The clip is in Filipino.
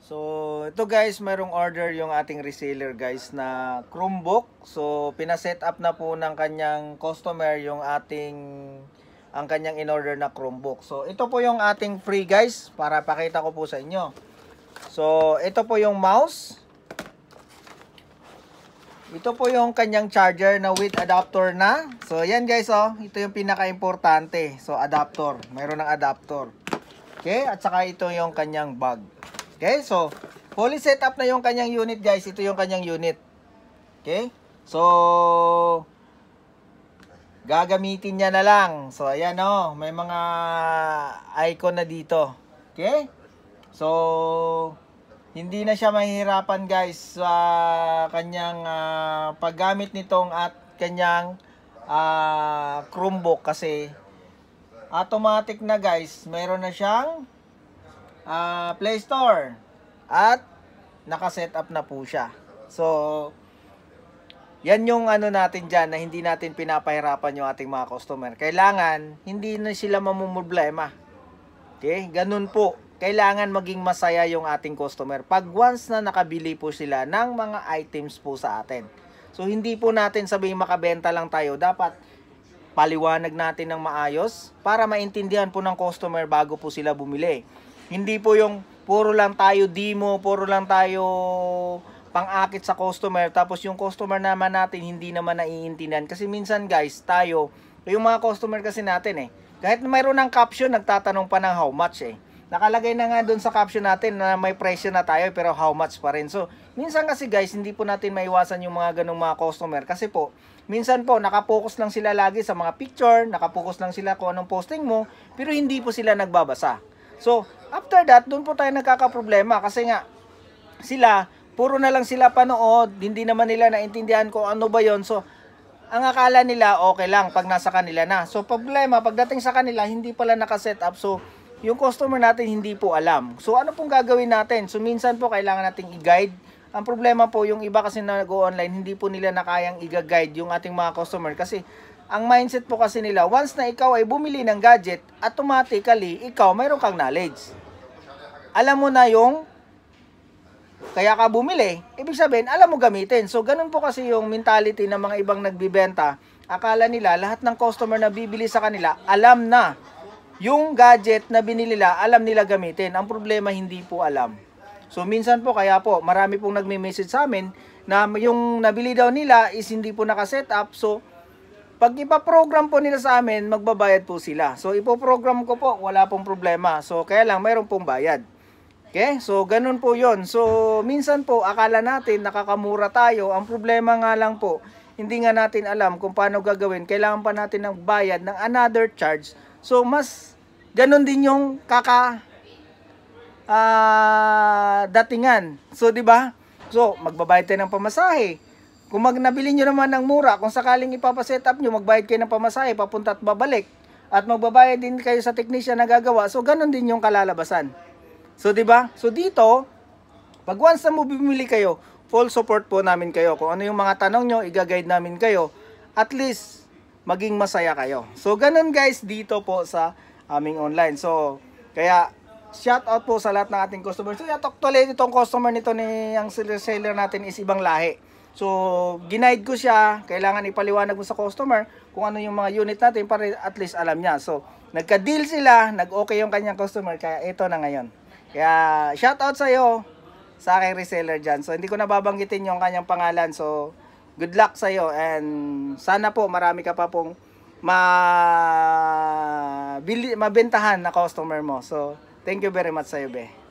So, ito guys, mayroong order yung ating reseller guys na Chromebook. So, pina-set up na po ng kanyang customer yung ang kanyang in-order na Chromebook. So, ito po yung ating free guys para pakita ko po sa inyo. So, ito po yung mouse. Ito po yung kanyang charger na with adapter na. So, yan guys, oh. Ito yung pinaka-importante. So, adapter. Mayroon ng adapter. Okay? At saka ito yung kanyang bag. Okay? So, fully set up na yung kanyang unit guys. Ito yung kanyang unit. Okay? So, gagamitin niya na lang. So, ayan oh. May mga icon na dito. Okay? So, hindi na siya mahihirapan guys sa kanyang paggamit nitong at kanyang Chromebook kasi automatic na guys, mayroon na siyang Play Store at naka-set up na po siya. So, yan yung ano natin dyan na hindi natin pinapahirapan yung ating mga customer. Kailangan, hindi na sila mamumblema. Okay? Ganun po. Kailangan maging masaya yung ating customer pag once na nakabili po sila ng mga items po sa atin. So, hindi po natin sabihin makabenta lang tayo. Dapat paliwanag natin ng maayos para maintindihan po ng customer bago po sila bumili. Hindi po yung puro lang tayo demo, puro lang tayo pang-akit sa customer. Tapos yung customer naman natin hindi naman naiintindihan. Kasi minsan guys, tayo, yung mga customer kasi natin kahit mayroon ng caption, nagtatanong pa ng how much Nakalagay na nga doon sa caption natin na may presyo na tayo pero how much pa rin. So, minsan kasi guys, hindi po natin maiwasan yung mga ganong mga customer. Kasi po, minsan po, nakapokus lang sila lagi sa mga picture, nakapokus lang sila kung anong posting mo, pero hindi po sila nagbabasa. So, after that, doon po tayo nagkakaproblema kasi nga, sila, puro na lang sila panood, hindi naman nila naintindihan kung ano ba yon. So, ang akala nila, okay lang pag nasa kanila na. So, problema, pagdating sa kanila, hindi pala nakaset up. So, yung customer natin hindi po alam. So, ano pong gagawin natin? So, minsan po kailangan nating i-guide. Ang problema po, yung iba kasi na nag-online, hindi po nila nakayang i-guide yung ating mga customer. Kasi, ang mindset po kasi nila, once na ikaw ay bumili ng gadget, automatically, ikaw, mayroon kang knowledge. Alam mo na yung kaya ka bumili. Ibig sabihin, alam mo gamitin. So, ganun po kasi yung mentality ng mga ibang nagbibenta. Akala nila, lahat ng customer na bibili sa kanila, alam na yung gadget na binili nila, alam nila gamitin. Ang problema, hindi po alam. So, minsan po, kaya po, marami pong nagme-message sa amin na yung nabili daw nila is hindi po nakaset up. So, pag ipaprogram po nila sa amin, magbabayad po sila. So, ipoprogram ko po, wala pong problema. So, kaya lang, mayroon pong bayad. Okay? So, ganun po yon. So, minsan po, akala natin, nakakamura tayo. Ang problema nga lang po, hindi nga natin alam kung paano gagawin. Kailangan pa natin ng bayad ng another charge. So, mas ganun din yung datingan. So, di ba? So, magbabayad tayo ng pamasahe. Kung nabili nyo naman ng mura, kung sakaling ipapaset up nyo, magbayad kayo ng pamasahe, papunta at babalik. At magbabayad din kayo sa technician na gagawa. So, ganun din yung kalalabasan. So, di ba? So, dito, pag once na mo bumili kayo, full support po namin kayo. Kung ano yung mga tanong nyo, i-guide namin kayo. At least, maging masaya kayo. So, ganun guys, dito po sa aming online. So, kaya, shout out po sa lahat ng ating customers. So, actually, itong customer nito ang seller natin is ibang lahi. So, ginaid ko siya. Kailangan ipaliwanag mo sa customer kung ano yung mga unit natin para at least alam niya. So, nagka-deal sila, nag-okay yung kanyang customer. Kaya, ito na ngayon. Kaya, shout out sa'yo sa aking reseller dyan. So, hindi ko na babanggitin yung kanyang pangalan. So, good luck sa iyo and sana po marami ka pa pong mabentahan na customer mo. So, thank you very much sa iyo, be.